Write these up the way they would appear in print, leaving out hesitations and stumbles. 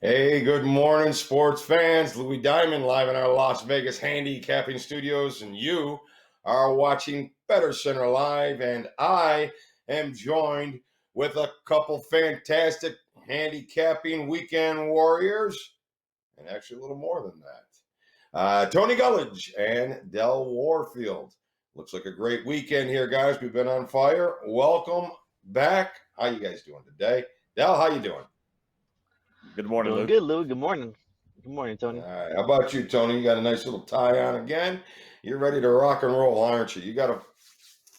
Hey, good morning, sports fans. Louis Diamond live in our Las Vegas handicapping studios, and you are watching Bettor Center Live. And I am joined with a couple fantastic handicapping weekend warriors, and actually a little more than that. Tony Gullidge and Del Warfield. Looks like a great weekend here, guys. We've been on fire. Welcome back. How you guys doing today? Del, how you doing? Good morning, Doing Lou. good, Lou. Good morning. Good morning, All Tony. right. How about you, Tony? You got a nice little tie on again. You're ready to rock and roll, aren't you? You got a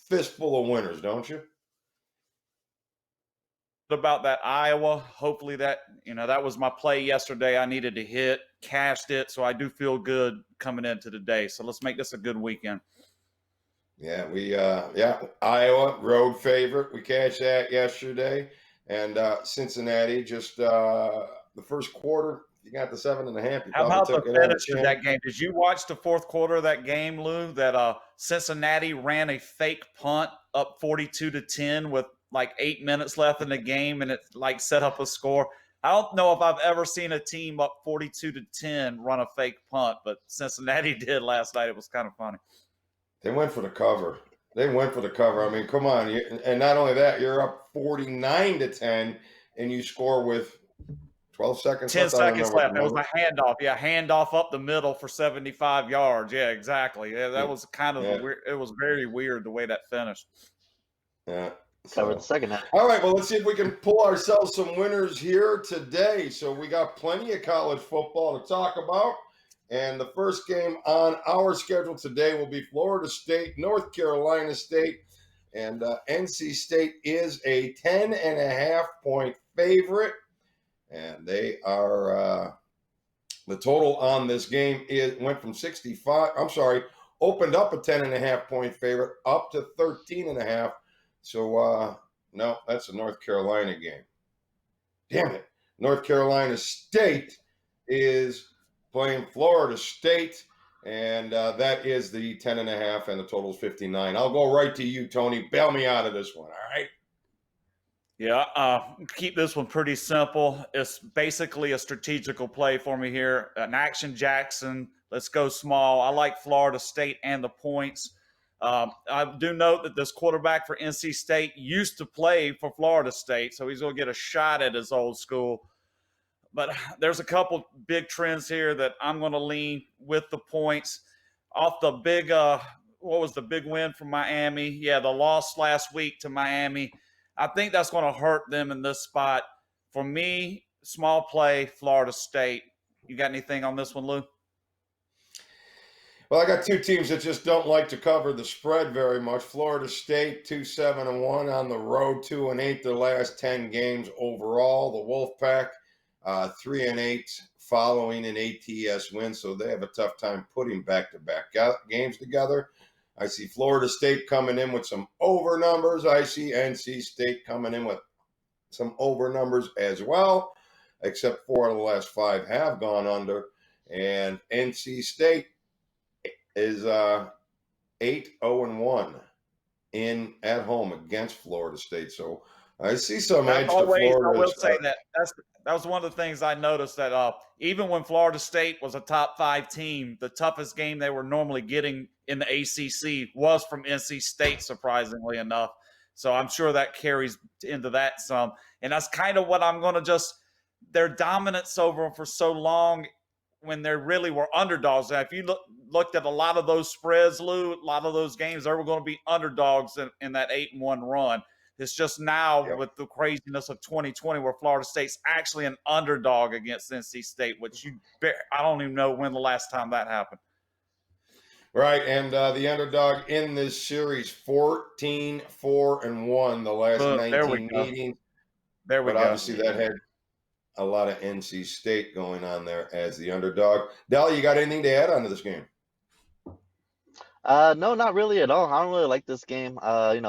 fistful of winners, don't you? About that Iowa, hopefully that was my play yesterday. I needed to hit, cashed it, so I do feel good coming into today. So let's make this a good weekend. Yeah, Iowa road favorite. We cashed that yesterday, and Cincinnati just the first quarter. You got the 7.5. You How probably about the took it on the finish to chin. that game? Did you watch the fourth quarter of that game, Lou? That Cincinnati ran a fake punt up 42-10 with like 8 minutes left in the game, and it like set up a score. I don't know if I've ever seen a team up 42-10 run a fake punt, but Cincinnati did last night. It was kind of funny. They went for the cover. They went for the cover. I mean, come on. And not only that, you're up 49-10, and you score with 12 seconds 10 left. I don't seconds remember what the left. It was number. a handoff. Yeah, handoff up the middle for 75 yards. Yeah, exactly. Yeah, that Yeah, was kind of yeah, weird. It was very weird the way that finished. yeah. Covered the So, second half. all right. Well, let's see if we can pull ourselves some winners here today. So we got plenty of college football to talk about. And the first game on our schedule today will be Florida State, North Carolina State. And NC State is a 10.5 point favorite. And they are the total on this game went from 65. I'm sorry, opened up a 10.5 point favorite up to 13.5. So no, that's a North Carolina game. Damn it. North Carolina State is playing Florida State, and that is the 10.5, and the total is 59. I'll go right to you, Tony. Bail me out of this one, all right? Yeah, keep this one pretty simple. It's basically a strategical play for me here. An action Jackson. Let's go small. I like Florida State and the points. I do note that this quarterback for NC State used to play for Florida State, so he's going to get a shot at his old school. But there's a couple big trends here that I'm going to lean with the points off the big. What was the big win from Miami? Yeah, the loss last week to Miami. I think that's going to hurt them in this spot. For me, small play, Florida State. You got anything on this one, Lou? Well, I got two teams that just don't like to cover the spread very much. Florida State 2-7-1 on the road, 2-8 their last 10 games overall. The Wolfpack 3-8 following an ATS win, so they have a tough time putting back-to-back games together. I see Florida State coming in with some over numbers. I see NC State coming in with some over numbers as well, except 4 out of the last 5 have gone under. And NC State is 8-0-1 in at home against Florida State. So I see some That's edge to always, I will Florida. say that was one of the things I noticed that even when Florida State was a top 5 team, the toughest game they were normally getting in the ACC was from NC State, surprisingly enough. So I'm sure that carries into that some. And that's kind of what I'm going to just their dominance over them for so long when they really were underdogs. Now, if you looked at a lot of those spreads, Lou, a lot of those games, they were going to be underdogs in that 8-1 run. It's just now Yep. with the craziness of 2020 where Florida State's actually an underdog against NC State, which I don't even know when the last time that happened. Right, and the underdog in this series, 14-4-1 the last There we 19 go. meetings. There we But go. obviously that had a lot of NC State going on there as the underdog. Del, you got anything to add on to this game? No, not really at all. I don't really like this game.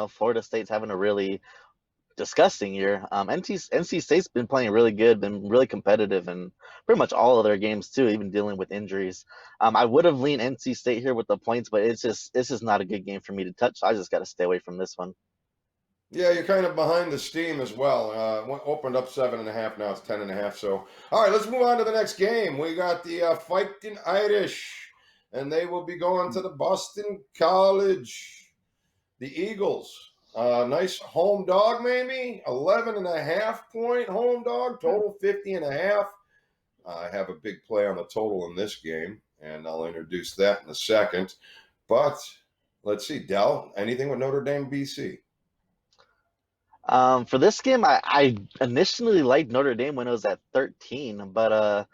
Florida State's having a really disgusting year. NC State's been playing really good, been really competitive, and pretty much all of their games too, even dealing with injuries. I would have leaned NC State here with the points, but it's just not a good game for me to touch. So I just got to stay away from this one. Yeah, you're kind of behind the steam as well. Opened up 7.5, now it's 10.5. So, all right, let's move on to the next game. We got the Fighting Irish, and they will be going to the Boston College. The Eagles. Nice home dog, maybe 11.5 point home dog. Total 50.5. I have a big play on the total in this game, and I'll introduce that in a second. But let's see, Dell. Anything with Notre Dame, BC? For this game, I initially liked Notre Dame when it was at 13, but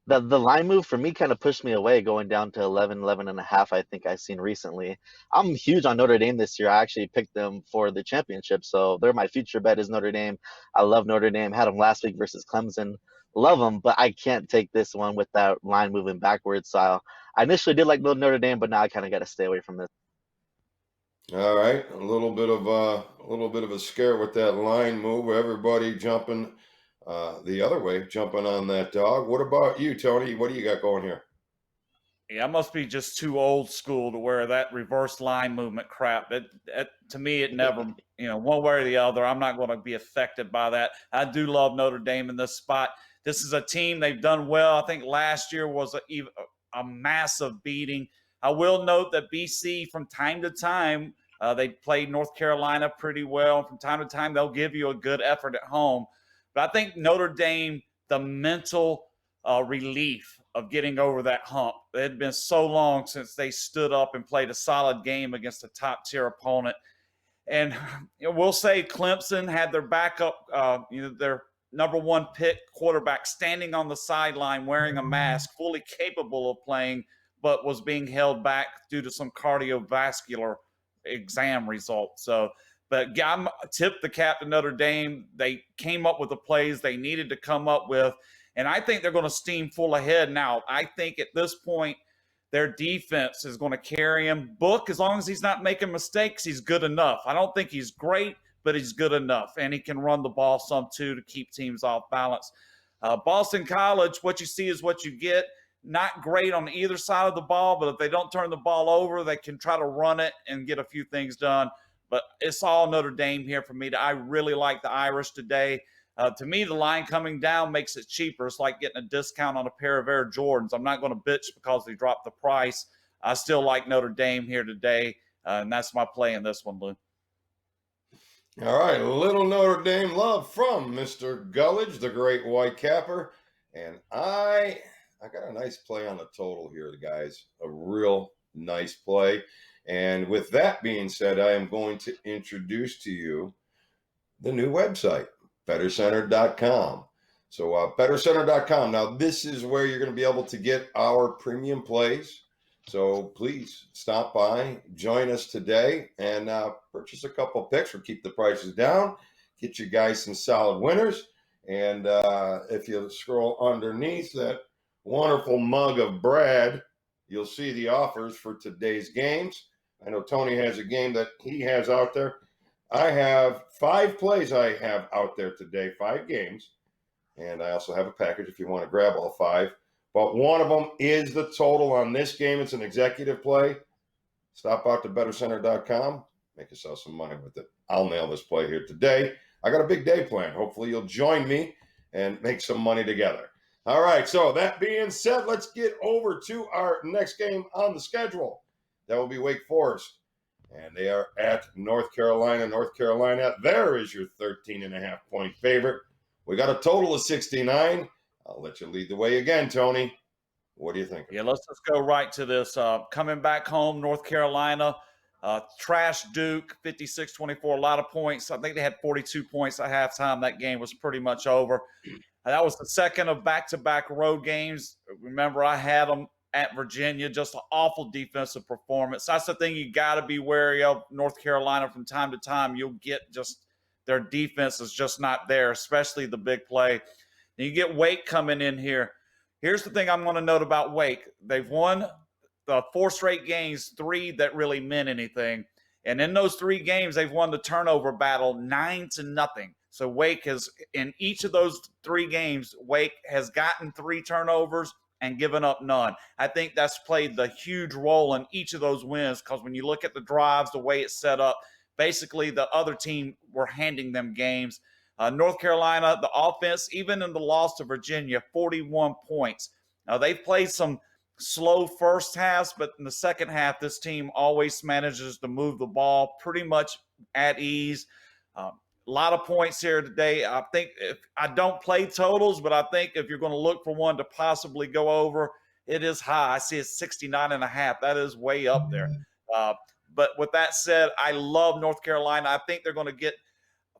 the line move for me kind of pushed me away going down to 11 and a half. I think I've seen recently. I'm huge on Notre Dame this year. I actually picked them for the championship, so they're my future bet is Notre Dame. I love Notre Dame. Had them last week versus Clemson. Love them, but I can't take this one with that line moving backwards. So I initially did like Notre Dame, but now I kind of got to stay away from this. All right, a little bit of a scare with that line move. Everybody jumping the other way, jumping on that dog. What about you, Tony? What do you got going here? Yeah, I must be just too old school to wear that reverse line movement crap. To me, it never, one way or the other. I'm not going to be affected by that. I do love Notre Dame in this spot. This is a team, they've done well. I think last year was a massive beating. I will note that BC, from time to time, they played North Carolina pretty well. From time to time, they'll give you a good effort at home. But I think Notre Dame, the mental relief of getting over that hump. It had been so long since they stood up and played a solid game against a top-tier opponent. And we'll say Clemson had their backup, their number one pick quarterback standing on the sideline wearing a mask, fully capable of playing, but was being held back due to some cardiovascular exam results. So, but I tipped the cap to Notre Dame. They came up with the plays they needed to come up with. And I think they're going to steam full ahead now. I think at this point, their defense is going to carry him. Book, as long as he's not making mistakes, he's good enough. I don't think he's great, but he's good enough. And he can run the ball some too to keep teams off balance. Boston College, what you see is what you get. Not great on either side of the ball, but if they don't turn the ball over, they can try to run it and get a few things done. But it's all Notre Dame here for me. I really like the Irish today. To me, the line coming down makes it cheaper. It's like getting a discount on a pair of Air Jordans. I'm not going to bitch because they dropped the price. I still like Notre Dame here today, and that's my play in this one, Lou. All right, a little Notre Dame love from Mr. Gullidge, the great white capper. And I got a nice play on the total here, guys. A real nice play. And with that being said, I am going to introduce to you the new website, bettorcenter.com. So bettorcenter.com. Now, this is where you're going to be able to get our premium plays. So please stop by, join us today, and purchase a couple picks or keep the prices down. Get you guys some solid winners. And if you scroll underneath that wonderful mug of Brad, you'll see the offers for today's games. I know Tony has a game that he has out there. I have 5 plays I have out there today, 5 games. And I also have a package if you want to grab all 5. But one of them is the total on this game. It's an executive play. Stop out to bettorcenter.com. Make yourself some money with it. I'll nail this play here today. I got a big day planned. Hopefully you'll join me and make some money together. All right, so that being said, let's get over to our next game on the schedule. That will be Wake Forest. And they are at North Carolina. North Carolina, there is your 13.5-point favorite. We got a total of 69. I'll let you lead the way again, Tony. What do you think? Yeah, let's just go right to this. Coming back home, North Carolina, trash Duke, 56-24, a lot of points. I think they had 42 points at halftime. That game was pretty much over. That was the second of back-to-back road games. Remember, I had them at Virginia, just an awful defensive performance. That's the thing you got to be wary of. North Carolina, from time to time, you'll get just their defense is just not there, especially the big play. And you get Wake coming in here. Here's the thing I'm going to note about Wake. They've won the 4 straight games, 3 that really meant anything. And in those 3 games, they've won the turnover battle 9-0. So Wake has, in each of those 3 games, Wake has gotten 3 turnovers and given up none. I think that's played the huge role in each of those wins because when you look at the drives, the way it's set up, basically the other team were handing them games. North Carolina, the offense, even in the loss to Virginia, 41 points. Now, they've played some slow first halves, but in the second half, this team always manages to move the ball pretty much at ease. A lot of points here today. I think if I don't play totals, but I think if you're going to look for one to possibly go over, it is high. I see it's 69.5. That is way up there. But with that said, I love North Carolina. I think they're going to get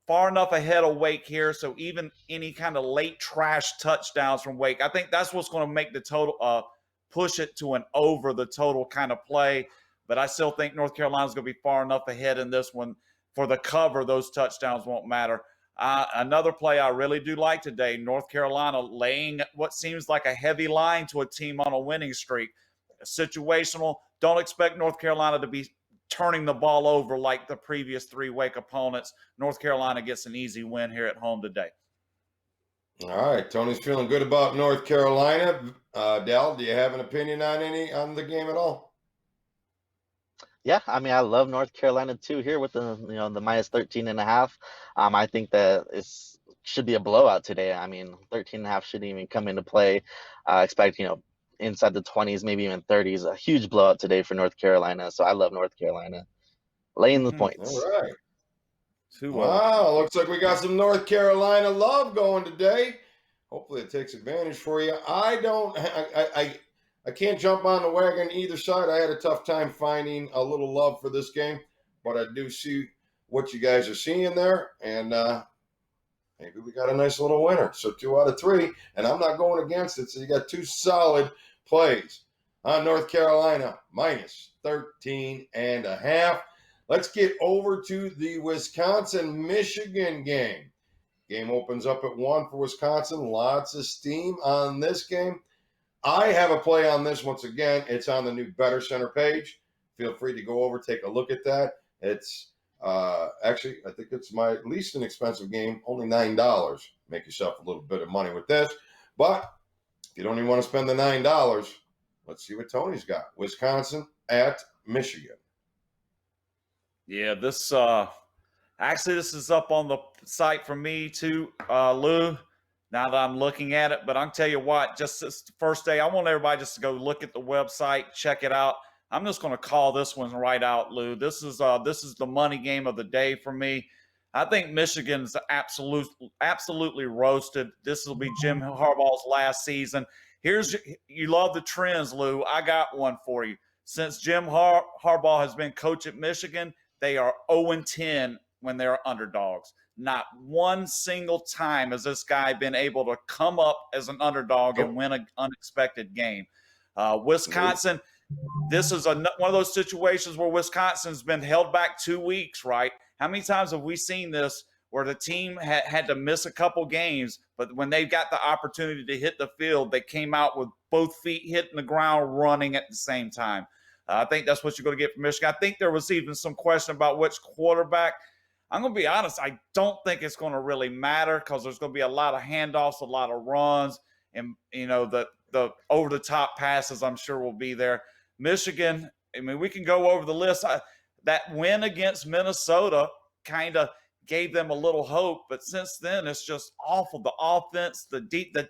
far enough ahead of Wake here, so even any kind of late trash touchdowns from Wake, I think that's what's going to make the total push it to an over the total kind of play. But I still think North Carolina's going to be far enough ahead in this one for the cover. Those touchdowns won't matter. Another play I really do like today, North Carolina laying what seems like a heavy line to a team on a winning streak. Situational. Don't expect North Carolina to be turning the ball over like the previous 3 Wake opponents. North Carolina gets an easy win here at home today. All right, Tony's feeling good about North Carolina. Dal, do you have an opinion on the game at all? Yeah, I mean, I love North Carolina too here with the the minus 13.5. I think that it should be a blowout today. I mean, 13.5 shouldn't even come into play. Expect inside the 20s, maybe even 30s. A huge blowout today for North Carolina. So I love North Carolina laying the points. All right. Wow, looks like we got some North Carolina love going today. Hopefully it takes advantage for you. I can't jump on the wagon either side. I had a tough time finding a little love for this game, but I do see what you guys are seeing there, and maybe we got a nice little winner. So 2 out of 3, and I'm not going against it. So you got 2 solid plays on North Carolina minus 13.5. Let's get over to the Wisconsin-Michigan game. Game opens up at 1 for Wisconsin. Lots of steam on this game. I have a play on this once again. It's on the new Bettor Center page. Feel free to go over, take a look at that. It's actually, I think it's my least inexpensive game, only $9. Make yourself a little bit of money with this. But if you don't even want to spend the $9, let's see what Tony's got. Wisconsin at Michigan. Yeah, this is up on the site for me too, Lou, now that I'm looking at it. But I'll tell you what, just this first day, I want everybody just to go look at the website, check it out. I'm just going to call this one right out, Lou. This is the money game of the day for me. I think Michigan's absolutely roasted. This will be Jim Harbaugh's last season. You love the trends, Lou. I got one for you. Since Jim Harbaugh has been coach at Michigan, they are 0-10 when they're underdogs. Not one single time has this guy been able to come up as an underdog and win an unexpected game. Wisconsin, this is one of those situations where Wisconsin's been held back 2 weeks, right? How many times have we seen this where the team had to miss a couple games, but when they got the opportunity to hit the field, they came out with both feet hitting the ground running at the same time? I think that's what you're going to get from Michigan. I think there was even some question about which quarterback. I'm going to be honest. I don't think it's going to really matter because there's going to be a lot of handoffs, a lot of runs, and the over-the-top passes I'm sure will be there. Michigan, I mean, we can go over the list. That win against Minnesota kind of gave them a little hope, but since then it's just awful. The offense, the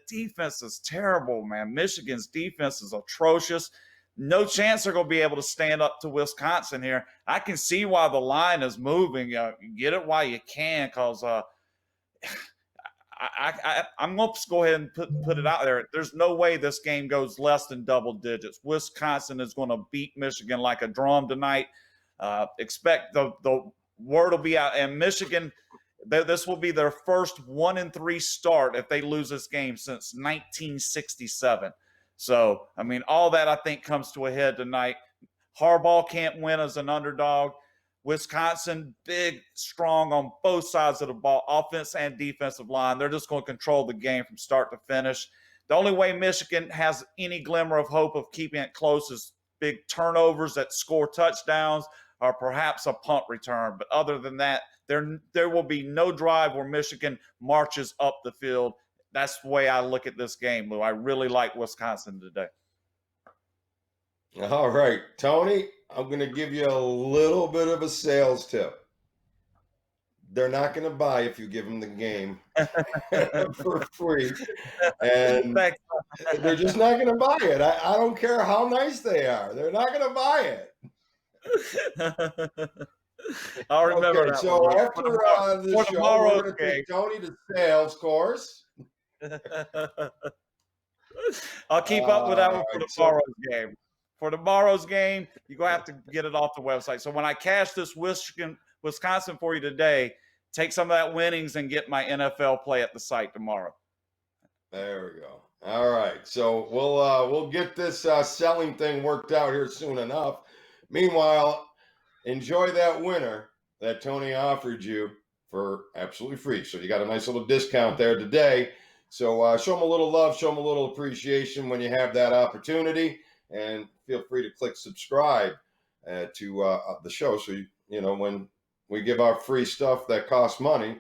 defense is terrible, man. Michigan's defense is atrocious. No chance they're going to be able to stand up to Wisconsin here. I can see why the line is moving. Get it while you can, because I'm going to go ahead and put it out there. There's no way this game goes less than double digits. Wisconsin is going to beat Michigan like a drum tonight. Expect the word will be out. And Michigan, this will be their first 1-3 start if they lose this game since 1967. So, I mean, all that I think comes to a head tonight. Harbaugh can't win as an underdog. Wisconsin, big, strong on both sides of the ball, offense and defensive line. They're just going to control the game from start to finish. The only way Michigan has any glimmer of hope of keeping it close is big turnovers that score touchdowns or perhaps a punt return. But other than that, there will be no drive where Michigan marches up the field. That's the way I look at this game, Lou. I really like Wisconsin today. All right, Tony, I'm going to give you a little bit of a sales tip. they're not going to buy if you give them the game for free. And Thanks. they're just not going to buy it. I don't care how nice they are. They're not going to buy it. I'll remember Okay, that so one. after the show, tomorrow's we're going to game. take Tony to sales course. I'll keep up with that one for Alright, tomorrow's game. For tomorrow's game, you're going to have to get it off the website. So when I cash this Wisconsin for you today, take some of that winnings and get my NFL play at the site tomorrow. There we go. All right, so we'll get this selling thing worked out here soon enough. Meanwhile, enjoy that winner that Tony offered you for absolutely free. So you got a nice little discount there today. So show them a little love, show them a little appreciation when you have that opportunity, and feel free to click subscribe to the show. So you know when we give out free stuff that costs money,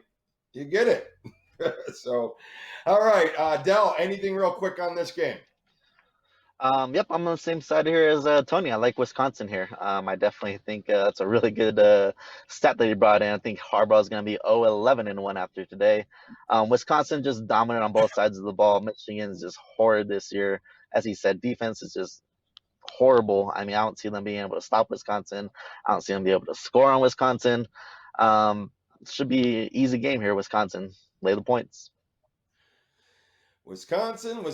you get it. So, all right, Del, anything real quick on this game? Yep, I'm on the same side here as Tony. I like Wisconsin here. I definitely think that's a really good stat that he brought in. I think Harbaugh's going to be 0-11-1 after today. Wisconsin just dominant on both sides of the ball. Michigan is just horrid this year. As he said, defense is just horrible. I mean, I don't see them being able to stop Wisconsin. I don't see them be able to score on Wisconsin. Should be an easy game here, Wisconsin. Lay the points. Wisconsin.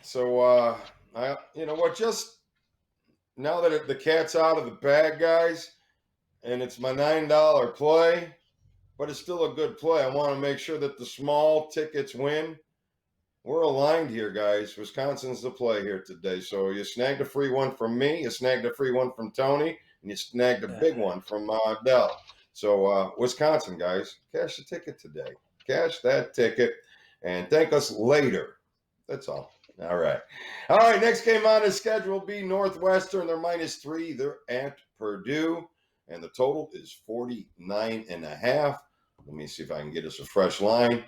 So, you know what? Just now that the cat's out of the bag, guys, and it's my $9 play, but it's still a good play. I want to make sure that the small tickets win. We're aligned here, guys. Wisconsin's the play here today. So you snagged a free one from me, you snagged a free one from Tony, and you snagged a big one from Del. So Wisconsin, guys, cash the ticket today. Cash that ticket and thank us later. That's all. All right. All right, next game on the schedule will be Northwestern. They're -3. They're at Purdue, and the total is 49.5. Let me see if I can get us a fresh line.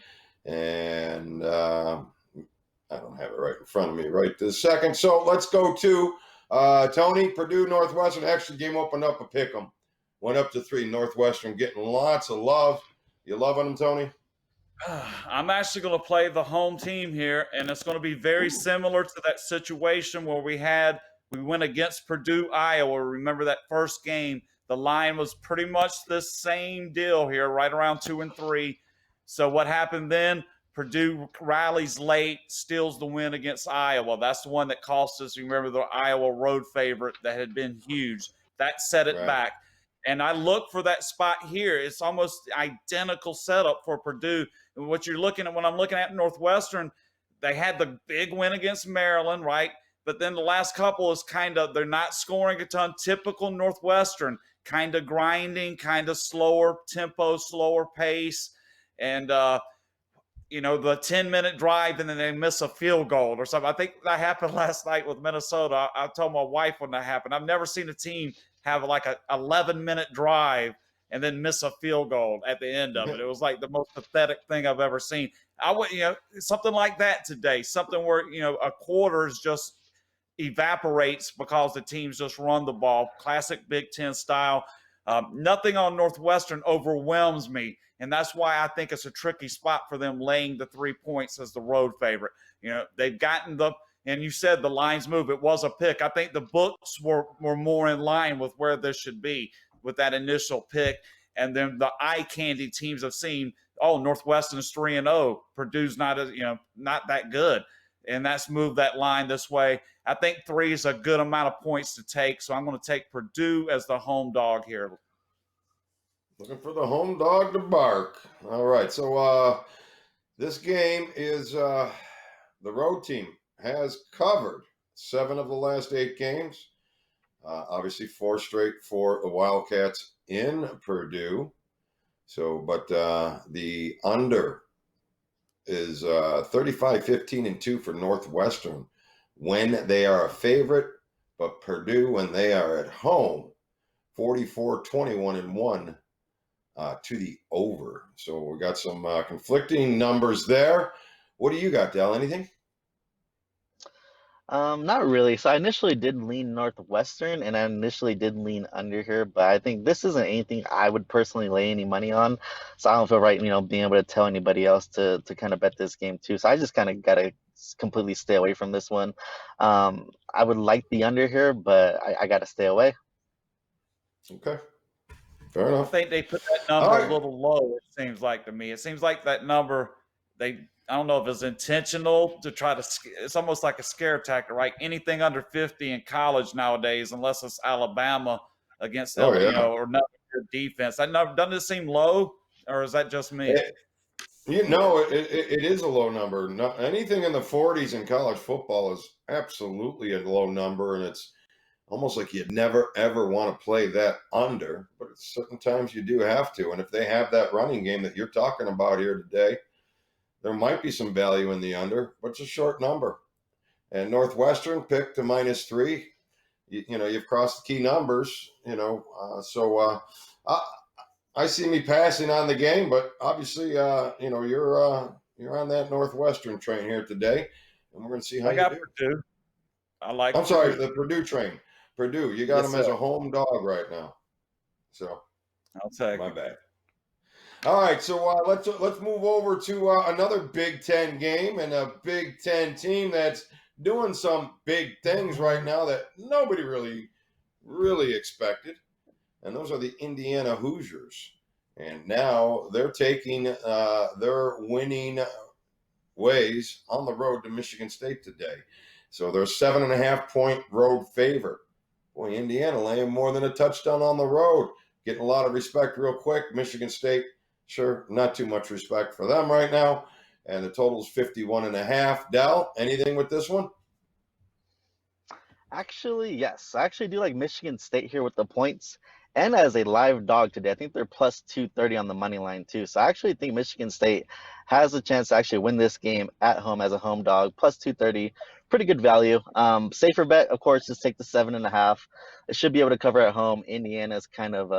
And I don't have it right in front of me right this second. So let's go to Tony. Purdue, Northwestern. Actually, game opened up a pick 'em. Went up to 3. Northwestern getting lots of love. You loving them, Tony? I'm actually going to play the home team here, and it's going to be very similar to that situation where we went against Purdue, Iowa. Remember that first game? The line was pretty much the same deal here, right around 2-3. So what happened then? Purdue rallies late, steals the win against Iowa. That's the one that cost us. You remember the Iowa road favorite that had been huge. That set it back. And I look for that spot here. It's almost identical setup for Purdue. And what you're looking at when I'm looking at Northwestern, they had the big win against Maryland, right? But then the last couple is they're not scoring a ton. Typical Northwestern, kind of grinding, kind of slower tempo, slower pace. And, the 10-minute drive and then they miss a field goal or something. I think that happened last night with Minnesota. I told my wife when that happened. I've never seen a team have like a 11-minute drive and then miss a field goal at the end of it. It was like the most pathetic thing I've ever seen. I would, something like that today, something where, a quarter is just evaporates because the teams just run the ball. Classic Big Ten style. Nothing on Northwestern overwhelms me. And that's why I think it's a tricky spot for them laying the 3 points as the road favorite. They've gotten and you said the lines move. It was a pick. I think the books were more in line with where this should be with that initial pick. And then the eye candy teams have seen, Northwestern is 3-0. Purdue's not that good. And that's moved that line this way. I think 3 is a good amount of points to take. So I'm going to take Purdue as the home dog here. Looking for the home dog to bark. All right. So this game is the road team has covered 7 of the last 8 games. Obviously 4 straight for the Wildcats in Purdue. So, but the under is 35-15-2 for Northwestern when they are a favorite, but Purdue when they are at home, 44-21-1 to the over. So we got some conflicting numbers there. What do you got, Del? Anything? Not really. So I initially did lean Northwestern, and I initially did lean under here, but I think this isn't anything I would personally lay any money on. So I don't feel right, being able to tell anybody else to kind of bet this game too. So I just kind of gotta completely stay away from this one. I would like the under here, but I gotta stay away. Okay, fair I enough. think they put that All number a right. little low, it seems like to me. It seems like that number, I don't know if it's intentional to try to, it's almost like a scare tactic, right? Anything under 50 in college nowadays, unless it's Alabama against, Oh yeah. or another good defense. That number, doesn't it seem low, or is that just me? It is a low number. No, anything in the 40s in college football is absolutely a low number, and it's almost like you'd never ever want to play that under. But at certain times you do have to, and if they have that running game that you're talking about here today, there might be some value in the under, but it's a short number. And Northwestern picked to -3. You've crossed the key numbers. I see me passing on the game, but obviously, you're on that Northwestern train here today, and we're going to see how I you got do. Purdue. I like I'm sorry, Purdue. the Purdue train. Purdue, you got Yes, them as sir. a home dog right now. So I'll take my it. bad. All right, so let's move over to another Big Ten game and a Big Ten team that's doing some big things right now that nobody really expected, and those are the Indiana Hoosiers. And now they're taking their winning ways on the road to Michigan State today. So they're 7.5-point road favorite. Boy, Indiana laying more than a touchdown on the road. Getting a lot of respect real quick. Michigan State, sure, not too much respect for them right now. And the total is 51.5. Dell, anything with this one? Actually, yes. I actually do like Michigan State here with the points and as a live dog today. I think they're plus 230 on the money line too. So I actually think Michigan State has a chance to actually win this game at home as a home dog. Plus 230, pretty good value. Safer bet, of course, is take the 7.5. It should be able to cover at home. Indiana's kind of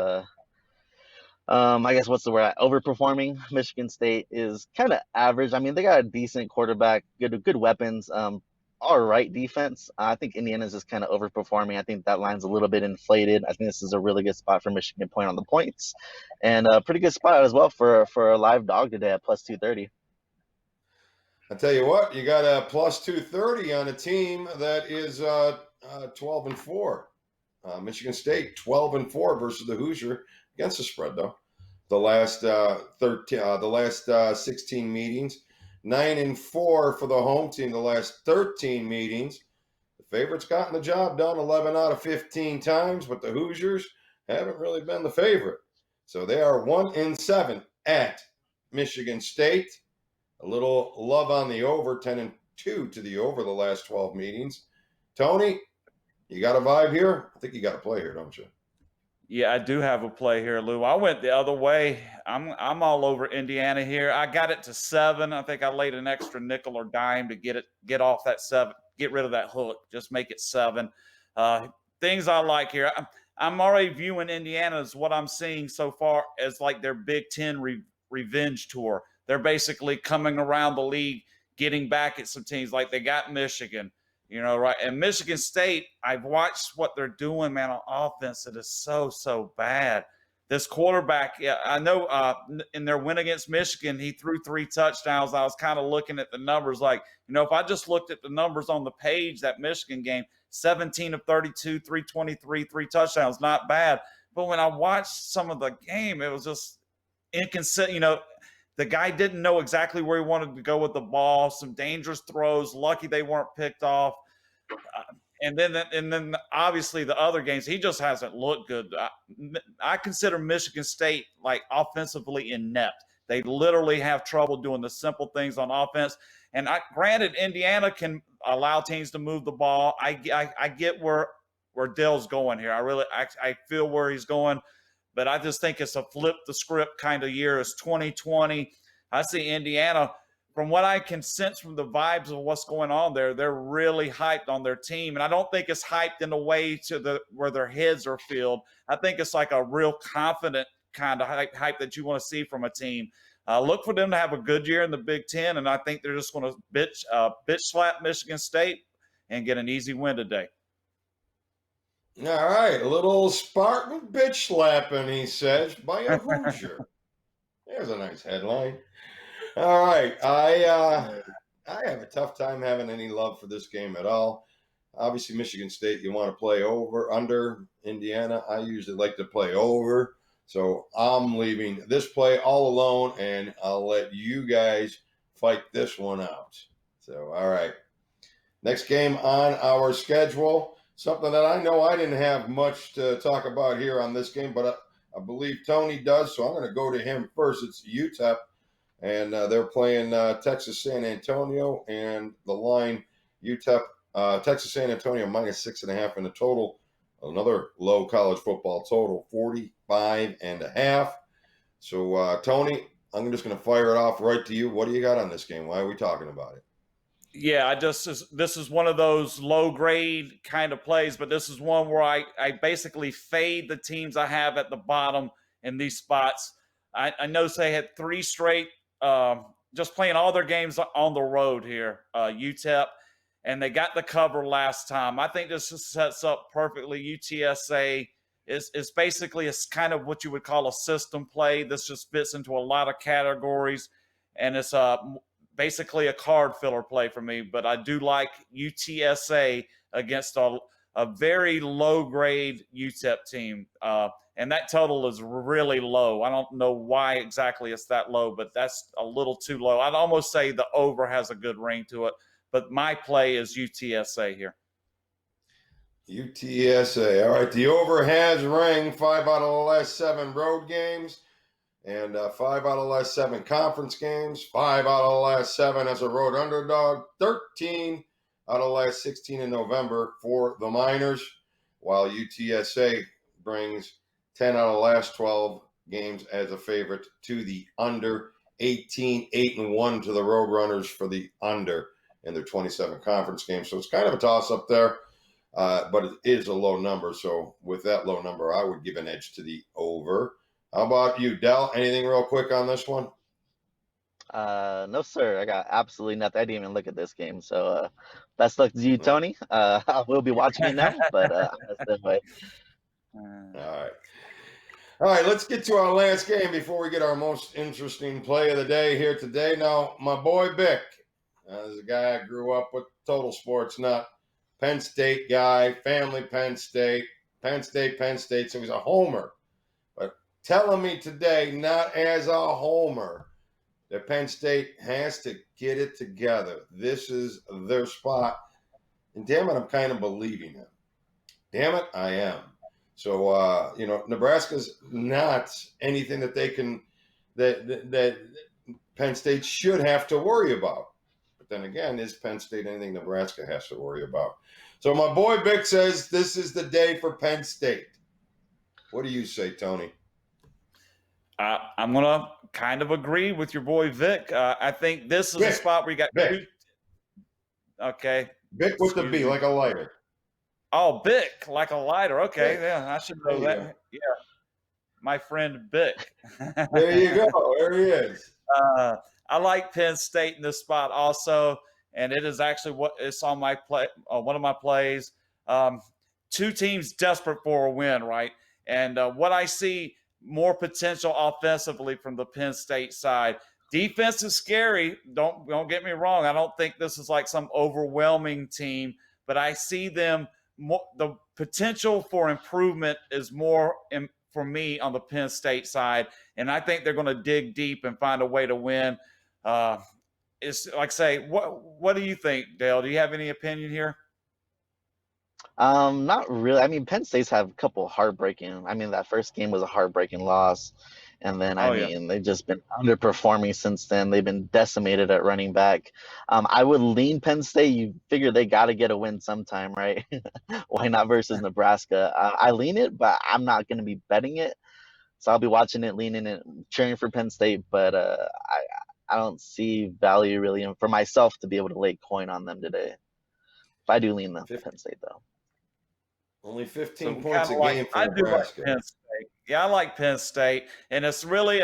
I guess what's the word? Overperforming. Michigan State is kind of average. I mean, they got a decent quarterback, good weapons. All right defense. I think Indiana's just kind of overperforming. I think that line's a little bit inflated. I think this is a really good spot for Michigan point on the points, and a pretty good spot as well for a live dog today at plus 230. I tell you what, you got a plus 230 on a team that is 12-4. Michigan State 12-4 versus the Hoosier against the spread though. The last 16 meetings, 9-4 for the home team. The last 13 meetings, the favorites gotten the job done 11 out of 15 times, but the Hoosiers haven't really been the favorite. So they are 1-7 at Michigan State. A little love on the over, 10-2 to the over the last 12 meetings. Tony, you got a vibe here? I think you got to play here, don't you? Yeah, I do have a play here, Lou. I went the other way. I'm all over Indiana here. I got it to 7. I think I laid an extra nickel or dime to get off that 7, get rid of that hook, just make it 7. Things I like here. I'm already viewing Indiana as what I'm seeing so far as like their Big Ten revenge tour. They're basically coming around the league, getting back at some teams like they got Michigan. Right. And Michigan State, I've watched what they're doing, man, on offense. It is so bad. This quarterback, yeah, I know in their win against Michigan, he threw 3 touchdowns. I was kind of looking at the numbers like, if I just looked at the numbers on the page, that Michigan game, 17 of 32, 323, 3 touchdowns, not bad. But when I watched some of the game, it was just inconsistent. The guy didn't know exactly where he wanted to go with the ball. Some dangerous throws. Lucky they weren't picked off. And then obviously the other games, he just hasn't looked good. I consider Michigan State like offensively inept. They literally have trouble doing the simple things on offense. And granted, Indiana can allow teams to move the ball. I get where Dale's going here. I feel where he's going. But I just think it's a flip the script kind of year. It's 2020. I see Indiana, from what I can sense from the vibes of what's going on there, they're really hyped on their team. And I don't think it's hyped in a way where their heads are filled. I think it's like a real confident kind of hype that you want to see from a team. Look for them to have a good year in the Big Ten, and I think they're just going to bitch slap Michigan State. and get an easy win today. All right, a little Spartan bitch slapping, he says, by a Hoosier. There's a nice headline. All right, I have a tough time having any love for this game at all. Obviously, Michigan State, you want to play over, under. Indiana, I usually like to play over. So I'm leaving this play all alone, and I'll let you guys fight this one out. So, all right. Next game on our schedule, something that I know I didn't have much to talk about here on this game, but I believe Tony does, so I'm going to go to him first. It's UTEP, and they're playing Texas San Antonio, and the line UTEP, Texas San Antonio -6.5 in the total. Another low college football total, 45.5. So, Tony, I'm just going to fire it off right to you. What do you got on this game? Why are we talking about it? Yeah, this is one of those low grade kind of plays, but this is one where I basically fade the teams I have at the bottom in these spots. I know they had 3 straight, just playing all their games on the road here, UTEP, and they got the cover last time. I think this just sets up perfectly. UTSA is basically it's kind of what you would call a system play. This just fits into a lot of categories, and it's basically a card filler play for me. But I do like UTSA against a very low grade UTEP team. And that total is really low. I don't know why exactly it's that low, but that's a little too low. I'd almost say the over has a good ring to it. But my play is UTSA here. UTSA. All right. The over has rang 5 out of the last 7 road games, and 5 out of the last 7 conference games, 5 out of the last 7 as a road underdog, 13 out of the last 16 in November for the Miners, while UTSA brings 10 out of the last 12 games as a favorite to the under, 18, 8-1 to the Roadrunners for the under in their 27 conference games. So it's kind of a toss-up there, but it is a low number. So with that low number, I would give an edge to the over. How about you, Del? Anything real quick on this one? No, sir. I got absolutely nothing. I didn't even look at this game. So best luck to you, Tony. I will be watching it now, but I'm going to stay away. All right, let's get to our last game before we get our most interesting play of the day here today. Now, my boy Bick, is a guy I grew up with, total sports nut, Penn State guy, family Penn State, so he's a homer. But telling me today, not as a homer, that Penn State has to get it together. This is their spot. And damn it, I'm kind of believing him. Damn it, I am. So, Nebraska's not anything that they can, that Penn State should have to worry about. But then again, is Penn State anything Nebraska has to worry about? So my boy Vic says this is the day for Penn State. What do you say, Tony? I'm going to kind of agree with your boy Vic. I think this is a spot where you got Vic. Okay. Vic with the B, like a lighter. Oh, Bick, like a lighter. Okay, Bick. Yeah, I should know that. Go. Yeah, my friend Bick. There you go. There he is. I like Penn State in this spot also, and it is actually what it's on my play. One of my plays. 2 teams desperate for a win, right? And what I see more potential offensively from the Penn State side. Defense is scary. Don't get me wrong. I don't think this is like some overwhelming team, but I see them. The potential for improvement is more for me on the Penn State side, and I think they're going to dig deep and find a way to win. It's like say, what do you think, Dale? Do you have any opinion here? Not really. I mean, Penn State's have a couple heartbreaking. I mean, that first game was a heartbreaking loss. And then, they've just been underperforming since then. They've been decimated at running back. I would lean Penn State. You figure they got to get a win sometime, right? Why not versus Nebraska? I lean it, but I'm not going to be betting it. So I'll be watching it, leaning it, cheering for Penn State. But I don't see value really for myself to be able to lay coin on them today. If I do lean them Penn State, though. Only 15 points a game for Nebraska. Like Penn State. Yeah, I like Penn State, and it's really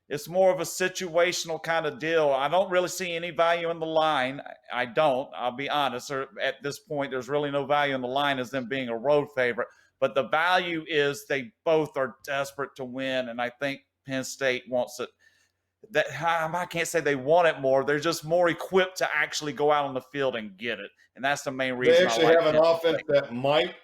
it's more of a situational kind of deal. I don't really see any value in the line. I don't. I'll be honest. At this point, there's really no value in the line as them being a road favorite. But the value is they both are desperate to win, and I think Penn State wants it. That I can't say they want it more. They're just more equipped to actually go out on the field and get it, and that's the main reason. They actually have an offense that might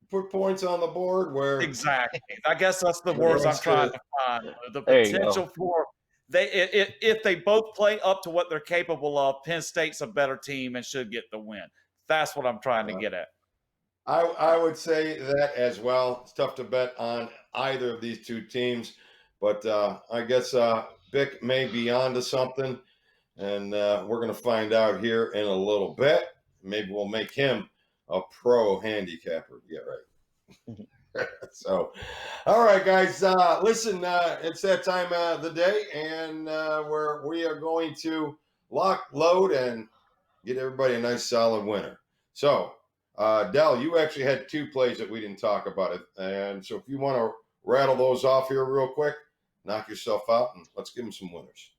put points on the board. Where exactly, I guess that's the words I'm trying to find. The potential for if they both play up to what they're capable of, Penn State's a better team and should get the win. That's what I'm trying to get at. I would say that as well. It's tough to bet on either of these two teams, but I guess Bick may be onto something, and we're going to find out here in a little bit. Maybe we'll make him a pro handicapper. Yeah, right. So, all right, guys. Listen, it's that time of the day, and we are going to lock, load, and get everybody a nice solid winner. So, Del, you actually had two plays that we didn't talk about it, and so if you want to rattle those off here real quick, knock yourself out, and let's give them some winners.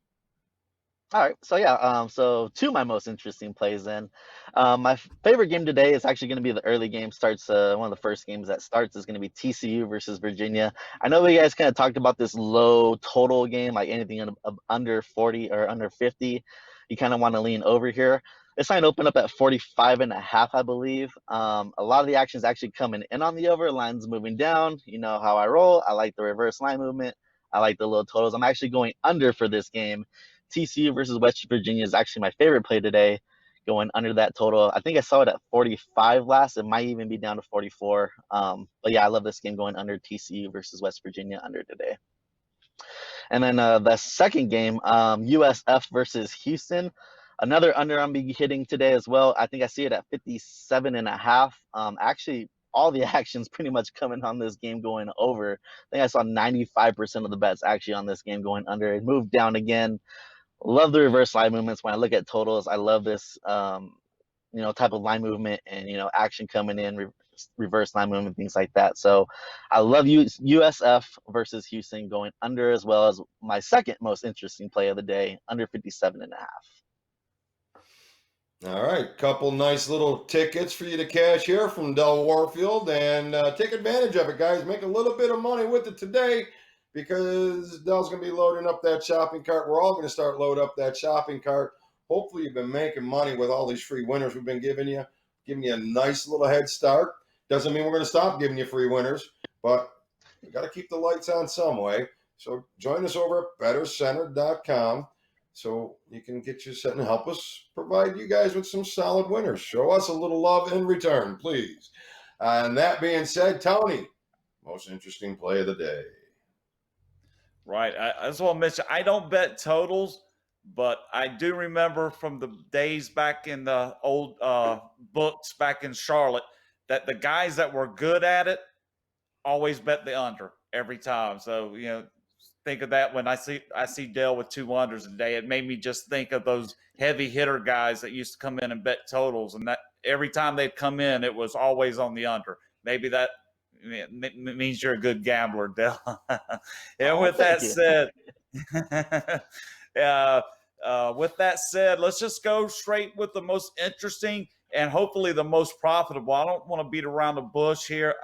All right, so yeah, so two of my most interesting plays then. My favorite game today is actually going to be the early game. Starts one of the first games that starts is going to be TCU versus Virginia. I know we guys kind of talked about this low total game, like anything under 40 or under 50. You kind of want to lean over here. It's going to open up at 45.5, I believe. A lot of the action is actually coming in on the over. Lines moving down. You know how I roll. I like the reverse line movement. I like the low totals. I'm actually going under for this game. TCU versus West Virginia is actually my favorite play today, going under that total. I think I saw it at 45 last. It might even be down to 44. But yeah, I love this game going under TCU versus West Virginia under today. And then the second game, USF versus Houston. Another under I'm be hitting today as well. I think I see it at 57.5. Actually, all the action's pretty much coming on this game going over. I think I saw 95% of the bets actually on this game going under. It moved down again. Love the reverse line movements. When I look at totals, I love this, type of line movement and, action coming in, reverse line movement, things like that. So I love USF versus Houston going under, as well as my second most interesting play of the day, under 57.5. All right, couple nice little tickets for you to cash here from Del Warfield, and take advantage of it, guys. Make a little bit of money with it today, because Del's going to be loading up that shopping cart. We're all going to start load up that shopping cart. Hopefully you've been making money with all these free winners we've been giving you a nice little head start. Doesn't mean we're going to stop giving you free winners, but we got to keep the lights on some way. So join us over at bettorcenter.com so you can get you set and help us provide you guys with some solid winners. Show us a little love in return, please. And that being said, Tony, most interesting play of the day. Right. I just want to mention, I don't bet totals, but I do remember from the days back in the old books back in Charlotte that the guys that were good at it always bet the under every time. So, think of that when I see Dale with two unders a day. It made me just think of those heavy hitter guys that used to come in and bet totals, and that every time they'd come in, it was always on the under. Maybe that means you're a good gambler, Dale. And with that said, let's just go straight with the most interesting and hopefully the most profitable. I don't want to beat around the bush here.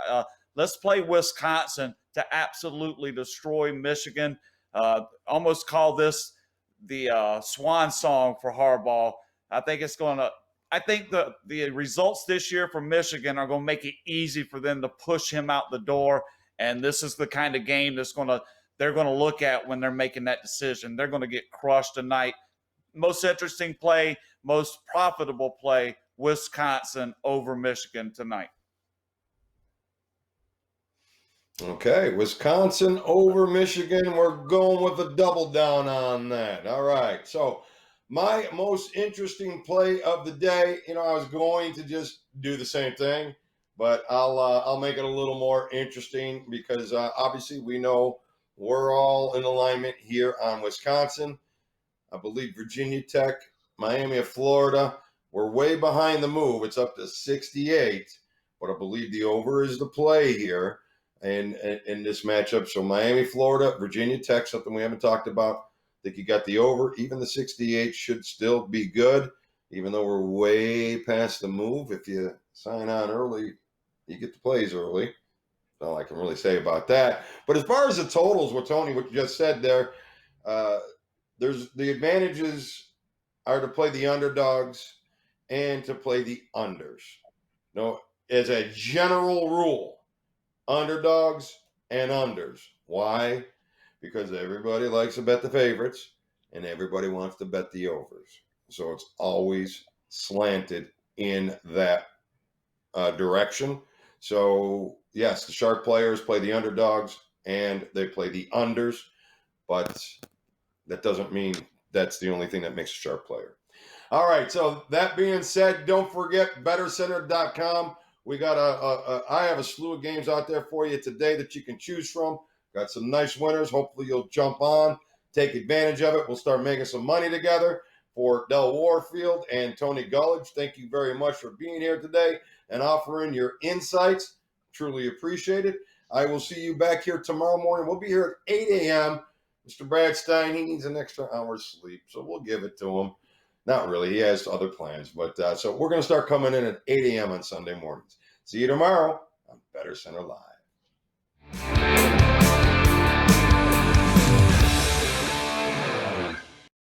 Let's play Wisconsin to absolutely destroy Michigan. Almost call this the swan song for Harbaugh. I think the results this year for Michigan are going to make it easy for them to push him out the door. And this is the kind of game they're going to look at when they're making that decision. They're going to get crushed tonight. Most interesting play, most profitable play, Wisconsin over Michigan tonight. Okay, Wisconsin over Michigan. We're going with a double down on that. All right. So my most interesting play of the day, I was going to just do the same thing, but I'll make it a little more interesting because obviously we know we're all in alignment here on Wisconsin. I believe Virginia Tech, Miami of Florida, we're way behind the move. It's up to 68, but I believe the over is the play here. in this matchup. So Miami, Florida, Virginia Tech, something we haven't talked about. I think you got the over. Even the 68 should still be good, even though we're way past the move. If you sign on early, you get the plays early. That's all I can really say about that. But as far as the totals, what you just said there, there's the advantages are to play the underdogs and to play the unders. No, as a general rule, underdogs and unders. Why? Because everybody likes to bet the favorites and everybody wants to bet the overs. So it's always slanted in that direction. So, yes, the sharp players play the underdogs and they play the unders, but that doesn't mean that's the only thing that makes a sharp player. All right, so that being said, don't forget bettorcenter.com. We got I have a slew of games out there for you today that you can choose from. Got some nice winners. Hopefully you'll jump on, take advantage of it. We'll start making some money together. For Del Warfield and Tony Gullidge, thank you very much for being here today and offering your insights. Truly appreciate it. I will see you back here tomorrow morning. We'll be here at 8 a.m. Mr. Brad Stein, he needs an extra hour's sleep, so we'll give it to him. Not really. He has other plans. But so we're going to start coming in at 8 a.m. on Sunday mornings. See you tomorrow on Bettor Center Live.